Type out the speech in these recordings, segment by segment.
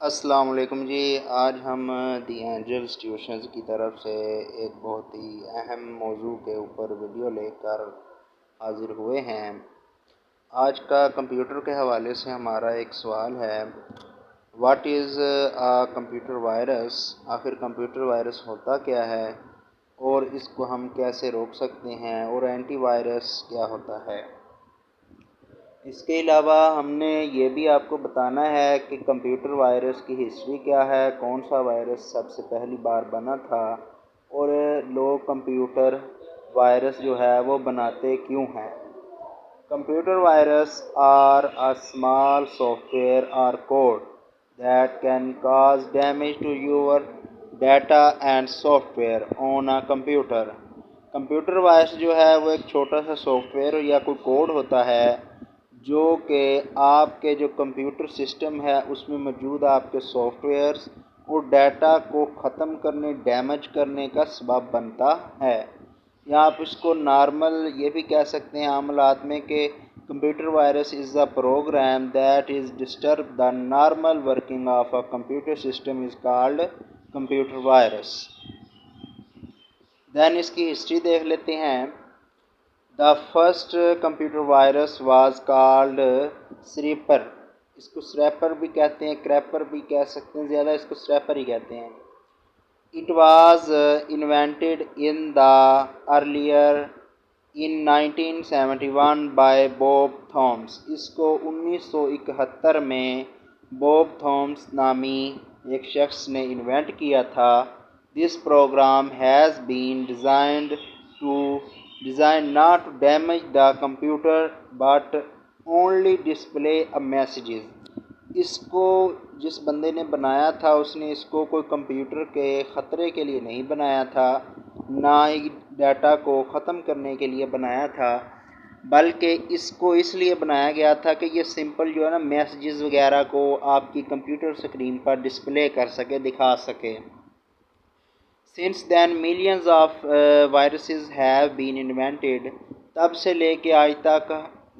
अस्सलाम वालेकुम जी। आज हम दी एंजल्स ट्यूशंस की तरफ से एक बहुत ही अहम मौजू के ऊपर वीडियो लेकर हाज़िर हुए हैं। आज का कंप्यूटर के हवाले से हमारा एक सवाल है, what is a computer virus. आखिर कंप्यूटर वायरस होता क्या है और इसको हम कैसे रोक सकते हैं, और एंटीवायरस क्या होता है। इसके अलावा हमने ये भी आपको बताना है कि कंप्यूटर वायरस की हिस्ट्री क्या है, कौन सा वायरस सबसे पहली बार बना था, और लोग कंप्यूटर वायरस जो है वो बनाते क्यों हैं। Computer virus are a small software और code that can cause damage to your data and software on a computer. Computer virus जो है वो एक छोटा सा सॉफ्टवेयर या कोई कोड होता है जो कि आपके जो कंप्यूटर सिस्टम है उसमें मौजूद आपके सॉफ्टवेयर्स और डाटा को ख़त्म करने, डैमेज करने का सबब बनता है। या आप इसको नॉर्मल ये भी कह सकते हैं आम हालात में कि computer virus is a program that is disturb the normal working of a computer system is called computer virus. Then इसकी हिस्ट्री देख लेते हैं। The first computer virus was called creeper. इसको स्रैपर भी कहते हैं, क्रैपर भी कह सकते हैं, ज़्यादा इसको स्रैपर ही कहते हैं। It was invented in the earlier in 1971 bye Bob Thoms. इसको 1971 में बॉब थॉम्स नामी एक शख्स ने इन्वेंट किया था। This program has been designed not to damage the computer but only display a messages। इसको जिस बंदे ने बनाया था उसने इसको कोई कंप्यूटर के ख़तरे के लिए नहीं बनाया था, ना ही डाटा को ख़त्म करने के लिए बनाया था, बल्कि इसको इसलिए बनाया गया था कि ये सिंपल जो है ना मैसेजेस वगैरह को आपकी कंप्यूटर स्क्रीन पर डिस्प्ले कर सके, दिखा सके। Since then millions of viruses have been invented. तब से लेके आज तक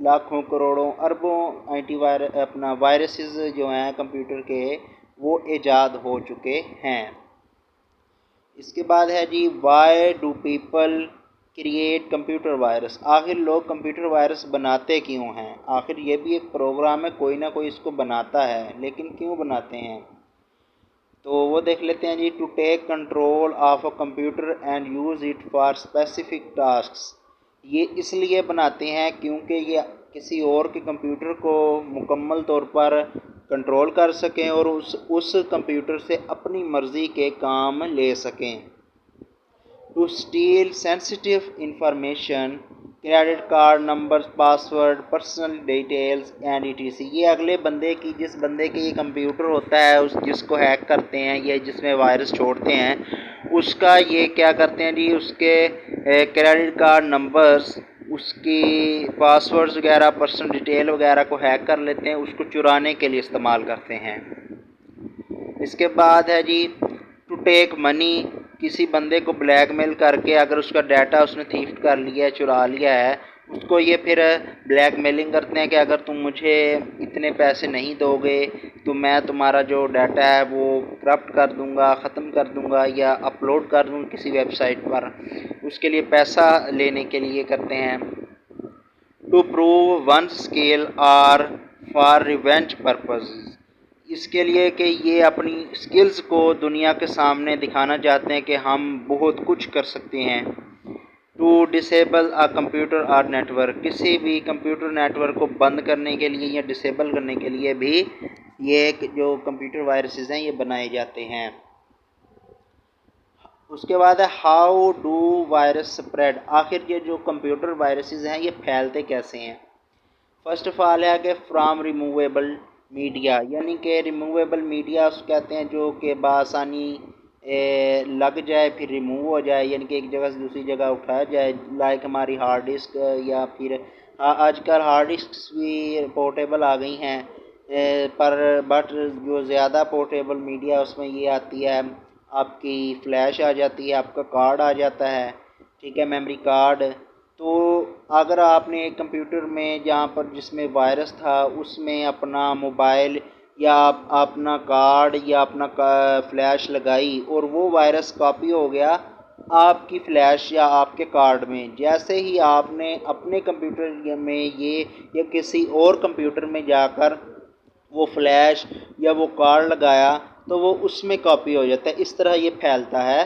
लाखों करोड़ों अरबों एंटीवायरस अपना वायरसेस जो हैं कंप्यूटर के वो ईजाद हो चुके हैं। इसके बाद है जी, why do people create computer virus. आखिर लोग कंप्यूटर वायरस बनाते क्यों हैं। आखिर ये भी एक प्रोग्राम है, कोई ना कोई इसको बनाता है, लेकिन क्यों बनाते हैं तो वो देख लेते हैं जी। To take control of a computer and use it for specific tasks. ये इसलिए बनाते हैं क्योंकि ये किसी और के कंप्यूटर को मुकम्मल तौर पर कंट्रोल कर सकें और उस कंप्यूटर से अपनी मर्ज़ी के काम ले सकें। To steal sensitive information, credit card numbers, password, personal details and etc। ये अगले बंदे की, जिस बंदे के ये कंप्यूटर होता है उस जिसको हैक करते हैं या जिसमें वायरस छोड़ते हैं, उसका ये क्या करते हैं जी, उसके क्रेडिट कार्ड नंबर्स, उसकी पासवर्ड्स वगैरह, पर्सनल डिटेल वगैरह को हैक कर लेते हैं, उसको चुराने के लिए इस्तेमाल करते हैं। इसके बाद है जी, टू टेक मनी। किसी बंदे को ब्लैकमेल करके अगर उसका डाटा उसने थीफ्ट कर लिया है, चुरा लिया है, उसको ये फिर ब्लैकमेलिंग करते हैं कि अगर तुम मुझे इतने पैसे नहीं दोगे तो मैं तुम्हारा जो डाटा है वो करप्ट कर दूंगा, ख़त्म कर दूंगा या अपलोड कर दूंगा किसी वेबसाइट पर। उसके लिए पैसा लेने के लिए करते हैं। To prove one skill or for revenge purpose. इसके लिए कि ये अपनी स्किल्स को दुनिया के सामने दिखाना चाहते हैं कि हम बहुत कुछ कर सकते हैं। टू डिसेबल अ कंप्यूटर और नेटवर्क। किसी भी कंप्यूटर नेटवर्क को बंद करने के लिए या डिसेबल करने के लिए भी ये जो कंप्यूटर वायरसेस हैं ये बनाए जाते हैं। उसके बाद है, हाउ डू वायरस स्प्रेड। आखिर ये जो कंप्यूटर वायरसेस हैं ये फैलते कैसे हैं। फर्स्ट ऑफ ऑल है कि फ्राम रिमूवेबल मीडिया, यानी कि रिमूवेबल मीडिया उसको कहते हैं जो कि बासानी लग जाए फिर रिमूव हो जाए, यानी कि एक जगह से दूसरी जगह उठाया जाए, लाइक हमारी हार्ड डिस्क, या फिर आजकल हार्ड डिस्क भी पोर्टेबल आ गई हैं, पर बट जो ज़्यादा पोर्टेबल मीडिया उसमें ये आती है, आपकी फ्लैश आ जाती है, आपका कार्ड आ जाता है, ठीक है, मेमोरी कार्ड। तो अगर आपने एक कंप्यूटर में जहाँ पर जिसमें वायरस था उसमें अपना मोबाइल या आप अपना कार्ड या अपना फ्लैश लगाई और वो वायरस कॉपी हो गया आपकी फ़्लैश या आपके कार्ड में। जैसे ही आपने अपने कंप्यूटर में ये या किसी और कंप्यूटर में जाकर वो फ़्लैश या वो कार्ड लगाया तो वो उसमें कॉपी हो जाता है। इस तरह ये फैलता है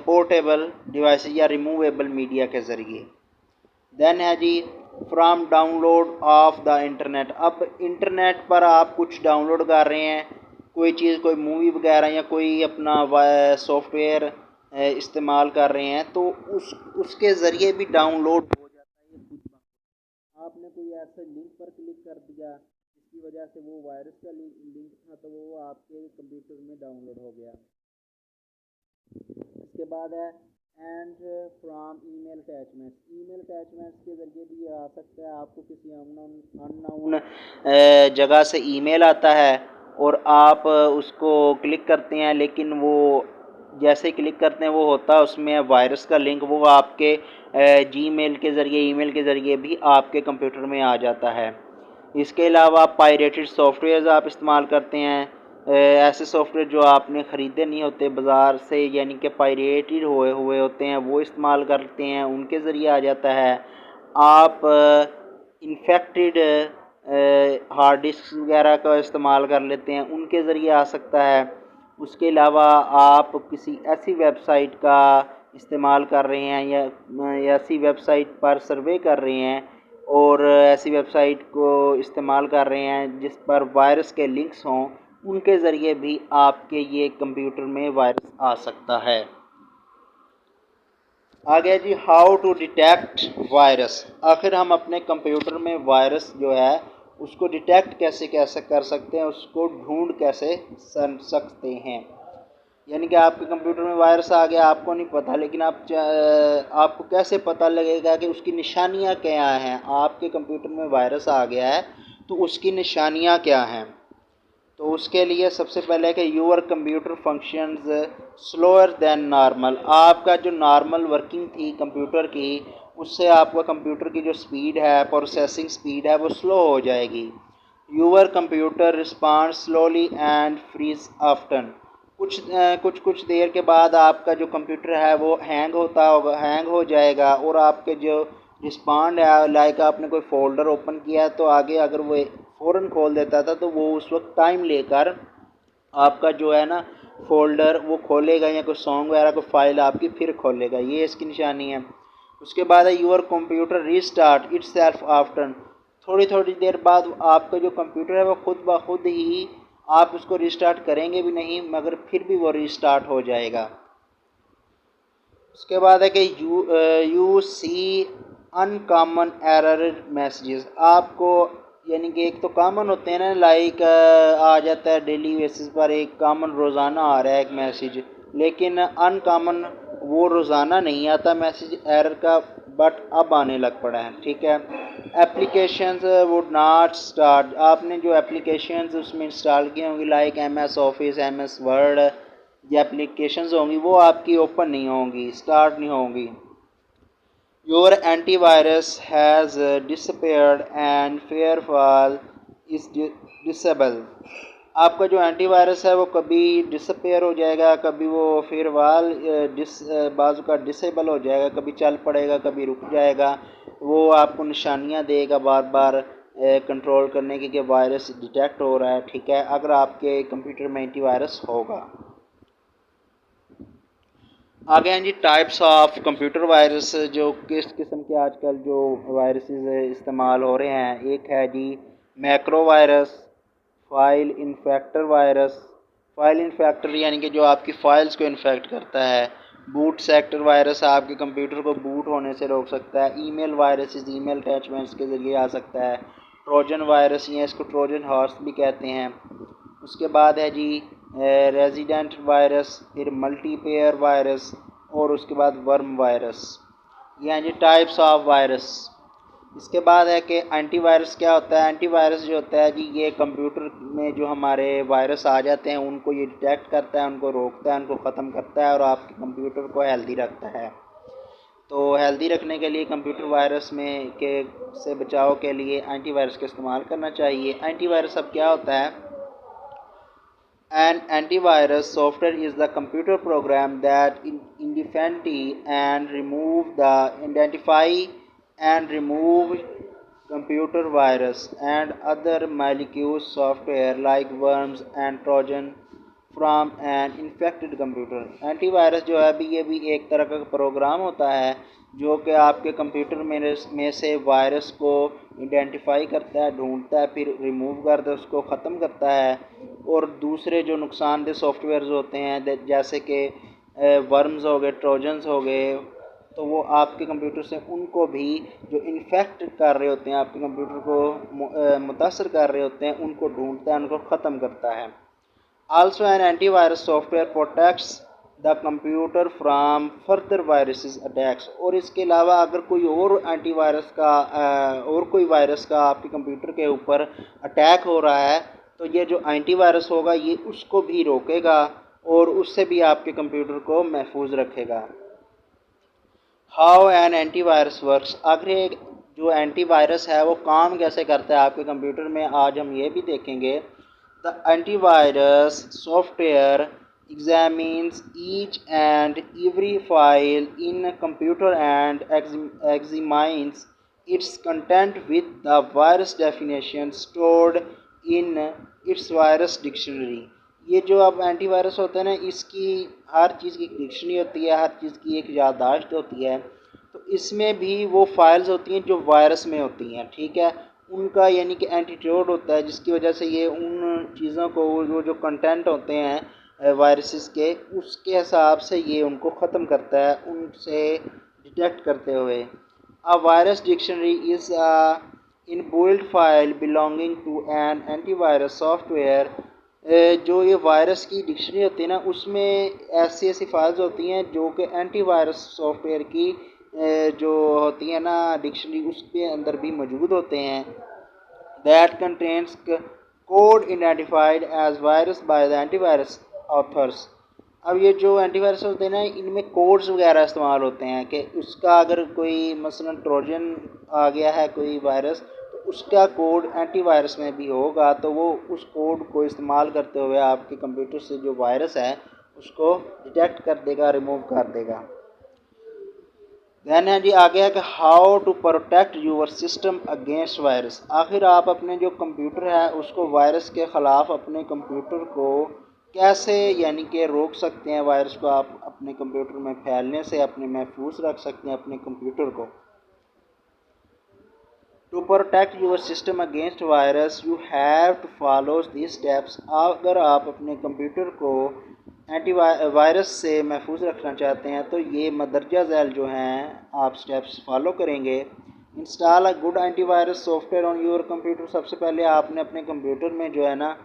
पोर्टेबल डिवाइस या रिमूवेबल मीडिया के ज़रिए। देन है जी from download of the internet. अब इंटरनेट पर आप कुछ डाउनलोड कर रहे हैं, कोई चीज़, कोई मूवी वगैरह या कोई अपना सॉफ्टवेयर इस्तेमाल कर रहे हैं तो उसके ज़रिए भी डाउनलोड हो जाता है ये खुद ब खुद। आपने कोई ऐसे लिंक पर क्लिक कर दिया जिसकी वजह से वो वायरस का लिंक था तो वो आपके कंप्यूटर में डाउनलोड हो गया। इसके बाद है and from email attachments. Email attachments के ज़रिए भी ये आ सकता है, आपको किसी अननोन जगह से ईमेल आता है और आप उसको क्लिक करते हैं, लेकिन वो जैसे क्लिक करते हैं वो होता है उसमें वायरस का लिंक, वो आपके जीमेल के ज़रिए, ईमेल के ज़रिए भी आपके कंप्यूटर में आ जाता है। इसके अलावा पायरेटेड सॉफ्टवेयर्स आप इस्तेमाल करते हैं, ऐसे सॉफ्टवेयर जो आपने ख़रीदे नहीं होते बाज़ार से, यानी कि पायरेटेड हुए हुए होते हैं, वो इस्तेमाल करते हैं, उनके ज़रिए आ जाता है। आप इन्फेक्टेड हार्ड डिस्क वगैरह का इस्तेमाल कर लेते हैं, उनके ज़रिए आ सकता है। उसके अलावा आप किसी ऐसी वेबसाइट का इस्तेमाल कर रहे हैं या ऐसी वेबसाइट पर सर्वे कर रहे हैं और ऐसी वेबसाइट को इस्तेमाल कर रहे हैं जिस पर वायरस के लिंक्स हों, उनके ज़रिए भी आपके ये कंप्यूटर में वायरस आ सकता है। आ गया जी हाउ टू डिटेक्ट वायरस। आखिर हम अपने कंप्यूटर में वायरस जो है उसको डिटेक्ट कैसे कर सकते हैं, उसको ढूंढ कैसे सकते हैं। यानी कि आपके कंप्यूटर में वायरस आ गया, आपको नहीं पता, लेकिन आपको कैसे पता लगेगा कि उसकी निशानियां क्या हैं। आपके कंप्यूटर में वायरस आ गया है तो उसकी निशानियां क्या हैं। तो उसके लिए सबसे पहले कि your computer functions slower then normal. आपका जो नॉर्मल वर्किंग थी कंप्यूटर की, उससे आपका कंप्यूटर की जो स्पीड है, प्रोसेसिंग स्पीड है, वो स्लो हो जाएगी। Your computer respond slowly and freeze often. कुछ देर के बाद आपका जो कंप्यूटर है वो हैंग हो जाएगा और आपके जो रिस्पॉन्ड है, लाइक आपने कोई फ़ोल्डर ओपन किया तो आगे अगर वो फ़ौरन खोल देता था तो वो उस वक्त टाइम लेकर आपका जो है ना फ़ोल्डर वो खोलेगा या कोई सॉन्ग वगैरह कोई फ़ाइल आपकी फिर खोलेगा, ये इसकी निशानी है। उसके बाद है your computer restart itself after. थोड़ी देर बाद आपका जो कंप्यूटर है वो खुद ब खुद ही, आप उसको रिस्टार्ट करेंगे भी नहीं मगर फिर भी वो रिस्टार्ट हो जाएगा। उसके बाद है कि you see uncommon error messages. आपको यानी कि एक तो कॉमन होते हैं ना, लाइक आ जाता है डेली बेसिस पर, एक कॉमन रोज़ाना आ रहा है एक मैसेज, लेकिन अनकॉमन वो रोज़ाना नहीं आता मैसेज एरर का, बट अब आने लग पड़ा है। ठीक है। Applications would not start. आपने जो एप्लीकेशंस उसमें इंस्टॉल किए होंगे like MS office, MS word, ये एप्लीकेशंस होंगी वो आपकी ओपन नहीं होंगी, स्टार्ट नहीं होंगी। Your antivirus has disappeared and firewall is disable. आपका जो एंटीवायरस है वो कभी डिसअपेयर हो जाएगा, कभी वो फेयरवॉल बाजू का डिसेबल हो जाएगा, कभी चल पड़ेगा, कभी रुक जाएगा। वो आपको निशानियां देगा बार बार कंट्रोल करने की कि वायरस डिटेक्ट हो रहा है। ठीक है, अगर आपके कंप्यूटर में एंटीवायरस होगा। आगे हैं जी टाइप्स ऑफ कंप्यूटर वायरस, जो किस किस्म के आजकल जो वायरसेस इस्तेमाल हो रहे हैं। एक है जी macro virus, file infector virus. File infector यानी कि जो आपकी फाइल्स को इन्फेक्ट करता है। बूट सेक्टर वायरस आपके कंप्यूटर को बूट होने से रोक सकता है। ईमेल वायरस ईमेल अटैचमेंट्स के ज़रिए आ सकता है। ट्रोजन वायरस या इसको ट्रोजन हॉर्स भी कहते हैं। उसके बाद है जी रेजिडेंट वायरस, फिर मल्टीपेयर वायरस और उसके बाद वर्म वायरस। ये हैं जी टाइप्स ऑफ वायरस। इसके बाद है कि एंटीवायरस क्या होता है। एंटीवायरस जो होता है जी, ये कंप्यूटर में जो हमारे वायरस आ जाते हैं उनको ये डिटेक्ट करता है, उनको रोकता है, उनको ख़त्म करता है और आपके कंप्यूटर को हेल्दी रखता है। तो हेल्दी रखने के लिए कंप्यूटर वायरस में के से बचाव के लिए एंटीवायरस का इस्तेमाल करना चाहिए। एंटीवायरस अब क्या होता है An antivirus software is the computer program that independently and remove the identify and remove computer virus and other malicious software like worms and trojan from an infected computer. Antivirus जो है अभी ये भी एक तरह का प्रोग्राम होता है जो कि आपके कंप्यूटर में से वायरस को आइडेंटिफाई करता है, ढूंढता है, फिर रिमूव करता है, उसको ख़त्म करता है। और दूसरे जो नुकसानदेह सॉफ्टवेयर्स होते हैं जैसे कि वर्म्स हो गए, ट्रोजन्स हो गए, तो वो आपके कंप्यूटर से उनको भी जो इन्फेक्ट कर रहे होते हैं, आपके कंप्यूटर को मुतासर कर रहे होते हैं, उनको ढूंढता है, उनको ख़त्म करता है। Also, an antivirus software protects the computer from further viruses attacks. और इसके अलावा अगर कोई और एंटीवायरस का और कोई वायरस का आपके कंप्यूटर के ऊपर अटैक हो रहा है तो ये जो एंटीवायरस होगा ये उसको भी रोकेगा और उससे भी आपके कंप्यूटर को महफूज रखेगा। हाउ एन एंटीवायरस वर्क्स, आखिर एक जो एंटीवायरस है वो काम कैसे करता है आपके कंप्यूटर में, आज हम ये भी देखेंगे। The antivirus software examines each and every file in a computer and examines its content with the virus definition stored in its virus dictionary। ये जो अब एंटीवायरस होता है ना, इसकी हर चीज़ की एक डिक्शनरी होती है, हर चीज़ की एक याददाश्त होती है। तो इसमें भी वो फाइल्स होती हैं जो वायरस में होती हैं, ठीक है, उनका यानी कि एंटीट्यूड होता है जिसकी वजह से ये उन चीज़ों को वो जो कंटेंट होते हैं वायरसेस के उसके हिसाब से ये उनको ख़त्म करता है उनसे डिटेक्ट करते हुए। A virus dictionary is inbuilt file belonging to an antivirus software. जो ये वायरस की डिक्शनरी होती है ना उसमें ऐसी ऐसी फाइल्स होती हैं जो कि एंटीवायरस सॉफ्टवेयर की जो होती है ना डिक्शनरी उसके अंदर भी मौजूद होते हैं। That contains code identified as virus by the antivirus authors. अब ये जो एंटीवायरस होते हैं ना इनमें कोड्स वगैरह इस्तेमाल होते हैं कि उसका अगर कोई मसलन ट्रोजन आ गया है कोई वायरस तो उसका कोड एंटीवायरस में भी होगा तो वो उस कोड को इस्तेमाल करते हुए आपके कंप्यूटर से जो वायरस है उसको डिटेक्ट कर देगा, रिमूव कर देगा। दैन है जी आगे है कि how to protect your system against virus. आखिर आप अपने जो कंप्यूटर है उसको वायरस के ख़िलाफ़ अपने कंप्यूटर को कैसे यानी कि रोक सकते हैं, वायरस को आप अपने कंप्यूटर में फैलने से अपने महफूज रख सकते हैं अपने कंप्यूटर को। To protect your system against virus you have to follow this steps. अगर आप अपने कंप्यूटर को वायरस से महफूज रखना चाहते हैं तो ये मदरजा झैल जो हैं आप स्टेप्स फॉलो करेंगे। Install a good antivirus software on your computer. सबसे पहले आपने अपने कंप्यूटर में जो है ना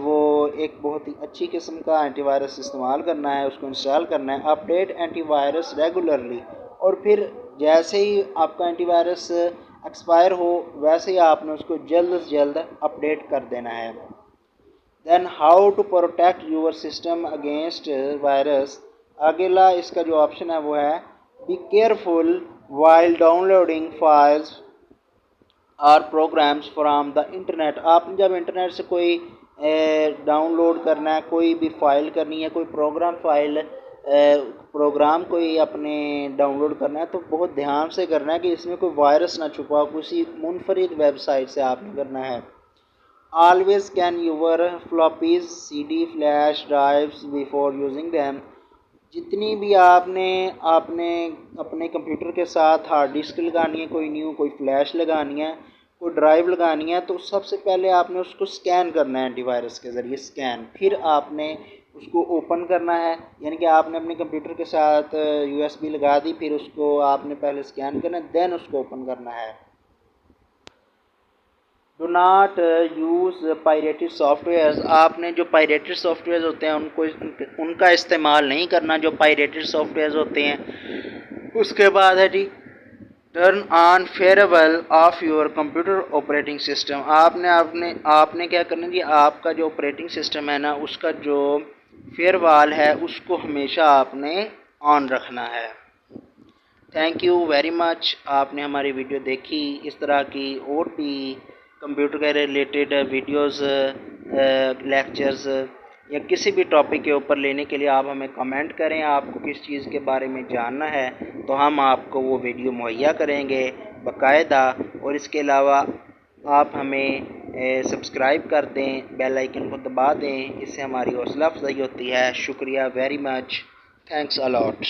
वो एक बहुत ही अच्छी किस्म का एंटीवायरस इस्तेमाल करना है, उसको इंस्टॉल करना है। अपडेट एंटीवायरस रेगुलरली, और फिर जैसे ही आपका एंटीवायरस एक्सपायर हो वैसे ही आपने उसको जल्द से जल्द अपडेट कर देना है। Then how to protect your system against virus. अगला इसका जो ऑप्शन है वो है be careful while downloading files और प्रोग्राम्स फ्राम द इंटरनेट। आपने जब इंटरनेट से कोई डाउनलोड करना है, कोई भी फ़ाइल करनी है, कोई प्रोग्राम कोई अपने डाउनलोड करना है तो बहुत ध्यान से करना है कि इसमें कोई वायरस ना छुपा हो, किसी मुनफरिद वेबसाइट से आपने करना है। Always scan your floppies CD flash drives before using them. जितनी भी आपने अपने कंप्यूटर के साथ हार्ड डिस्क लगानी है, कोई न्यू कोई फ्लैश लगानी है, कोई ड्राइव लगानी है, तो सबसे पहले आपने उसको स्कैन करना है एंटीवायरस के ज़रिए स्कैन, फिर आपने उसको ओपन करना है। यानी कि आपने अपने कंप्यूटर के साथ USB लगा दी, फिर उसको आपने पहले स्कैन करना है, देन उसको ओपन करना है। Do not use pirated software. आपने जो पायरेटेड सॉफ्टवेयर होते हैं उनका इस्तेमाल नहीं करना, जो पायरेटेड सॉफ्टवेयर होते हैं। उसके बाद है जी turn on firewall of your computer operating system. आपने क्या करना जी, आपका जो ऑपरेटिंग सिस्टम है ना उसका जो फेयरवॉल है उसको हमेशा आपने ऑन रखना है। थैंक यू वेरी मच, आपने हमारी वीडियो देखी। इस तरह की और भी कंप्यूटर के रिलेटेड वीडियोस लेक्चर्स या किसी भी टॉपिक के ऊपर लेने के लिए आप हमें कमेंट करें। आपको किस चीज़ के बारे में जानना है तो हम आपको वो वीडियो मुहैया करेंगे बाकायदा। और इसके अलावा आप हमें सब्सक्राइब कर दें, बेल आइकन को दबा दें, इससे हमारी हौसला अफजाई होती है। शुक्रिया very much, thanks a lot.